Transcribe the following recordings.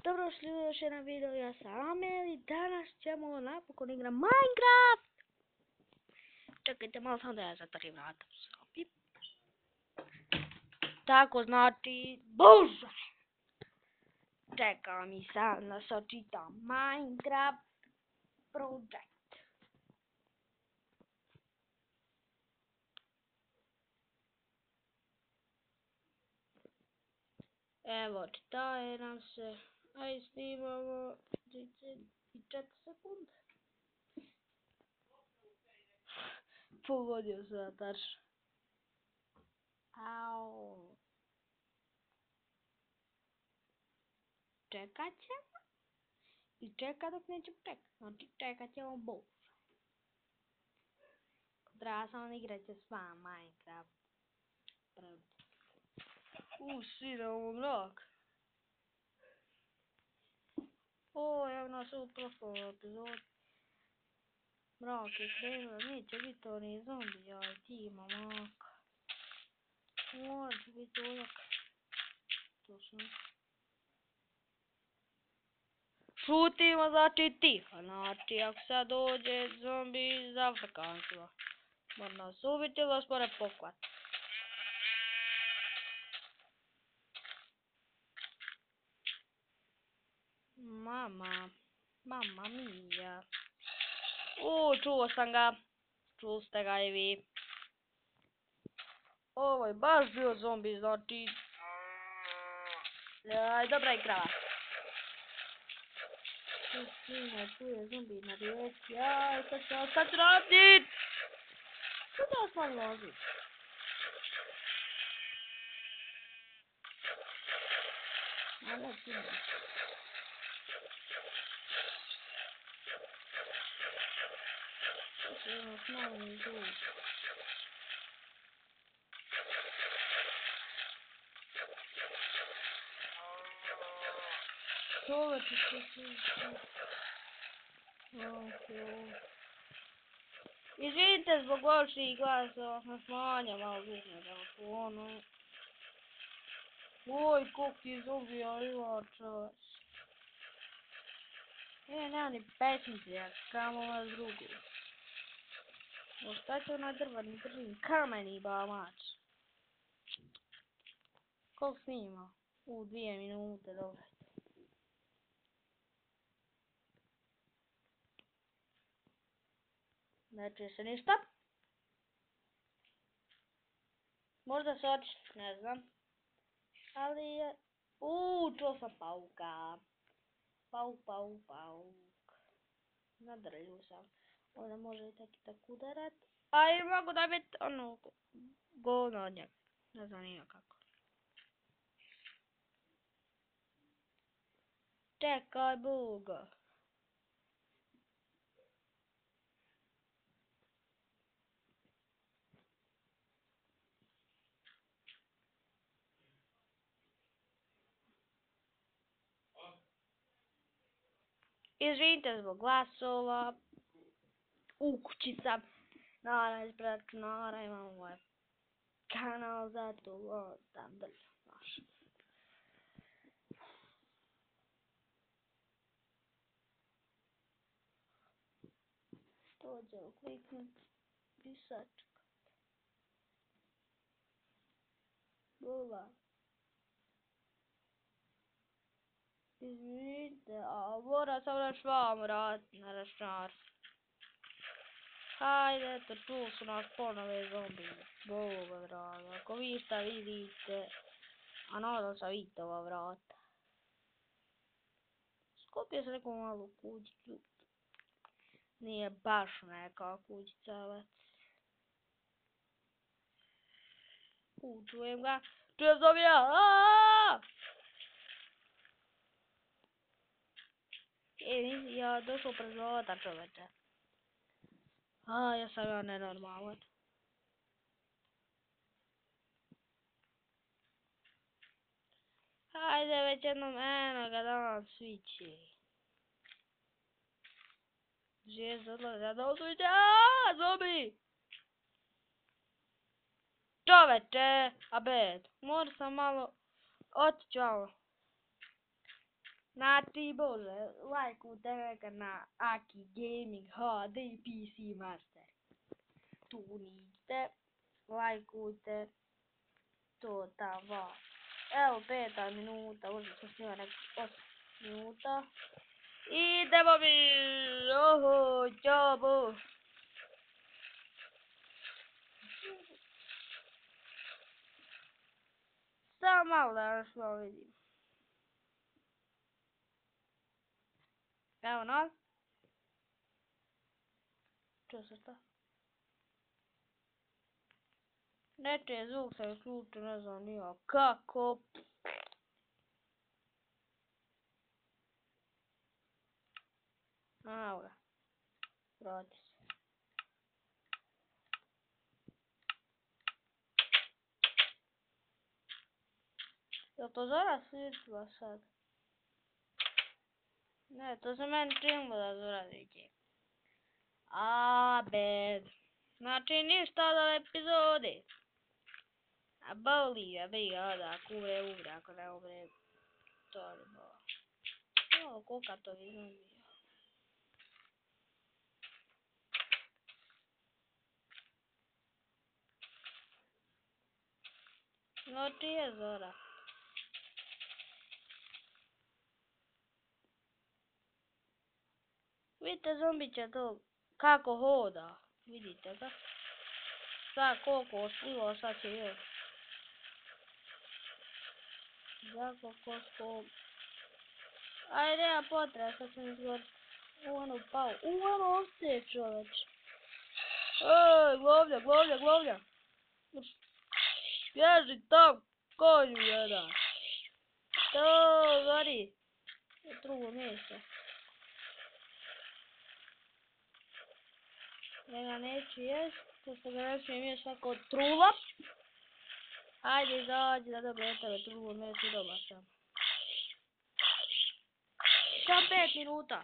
Dobrodošli u još jedan video, ja sam Amel i danas ćemo napokon igrati Minecraft! Čekajte malo samo da ja zatvorim vrata u sobi. Tako znači, bože! Čekam i sam da se očitam Minecraft Project. Evo, čitaje nam se, a i snimamo 34 sekunde. Pogodio se da tačno. Au. Čekat ćemo i čekat dok nećemo čekat. Znači čekat ćemo bol. Treba samo igrat će s vama Minecraft. Sine, ovo mrak. O, evo nas u prošlom epizodu. Mrak je krenuo, neće biti oni zombi, aj ti mamaka. Može biti uvijek. Točno. Šutimo, znači tiho, znači ako sad dođe zombi iz Afrikanstva. Mora nas ubiti ili vas mora pokvat. Mamma mia. Čuo sam ga. Čuo ste ga i vi. Ovo je baš bio zombi, znači... Dobra je krava. Tu je zombi na rijeci. Aj, sad ću radit! Što da vas malo loži? Malo puno. Evo, malo mi zvuči. Čovječe što se... Izvinite zbog loših glasova, smanja malo zvuk na telefonu. Oj, koliko ti zubija ima čovječ. Nema ni pesnice, kamo na drugu. Šta će onaj drvani držim kameni bamač. Koliko snima? 2 minute, dobro. Ne čuje se ništa. Možda se oči, ne znam. Ali je... čuo sam pauka. Pauk. Nadrlju sam. Onda može i tako udarat. A i mogu da biti ono... govno od njega. Ne znam nije kako. Čekaj, buga. Izvinite zbog glasova. U kući sam. Naravno, iz računara imam ovaj kanal, zato tam drljam naš. Dođe kliknut i sačekat. Bula. Izvinite, a mora sam na švam vratiti na računar. Hajde, eto, tu su nas ponove zombi. Boga draga, ako vi šta vidite, a nadam se vidite ova vrata. Skupio sam neku malu kućicu. Nije baš neka kućica, već. Čujem ga. Čujem zombija! Nisi ja došao pred života, čoveče. Ja sam ja nenormalan. Hajde već jednom enoga da vam svići. Žijez odlaze, da vam svići. Zombi! Čoveče, abed, moram sam malo otići malo. Znači, bože, lajkujte ga na Aki Gaming HD PC Master. Tunite, lajkujte, to tamo. Evo 5 minuta, možda sam snima nekih 8 minuta. Idemo mi, oho, ćobu. Samo malo da još malo vidim. Evo nas. Čuo se šta? Neče zvuk sam isključio, ne znam nija kako. Evo ga. Vrati se. Jel to Zora svijetla sad? Ne, to se meni činilo da Zora vidi. A, bed. Znači ništa od ove epizode. A boli ga, briga, da, ako umre, ako ne umre, to li bo. Ovo, koliko to vidim. No, čije Zora? Vidite zombića to, kako hoda. Vidite ga? Sad koliko osplivo, sad će još. Jako kosko. Ajde, nema potreba, sad sam izgledati. Ono pao. Ono ostaje čoveč. Ej, glovlja, glovlja, glovlja. Bježi tam, konju jedan. To, gori. U drugo mjesto. Ja neću jest, pošto ga ne smijem jest svako trula. Ajde, izađi da dobro tebe drugo mjesto i dobar sam. Samo 5 minuta.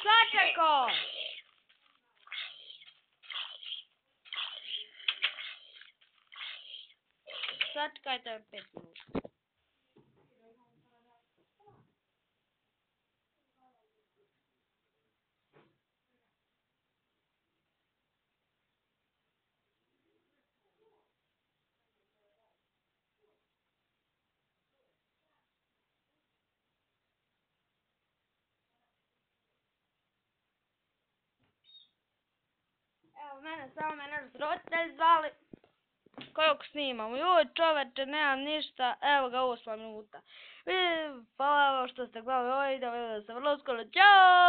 Sačekaj! Sačekajte 5 minuta. Evo samo mene su roditelji zvali. Koliko snimam? Joj čoveče, nemam ništa. Evo ga 8 minuta. Hvala vam što ste gledali ovaj video, vidimo se vrlo skoro. Ćao!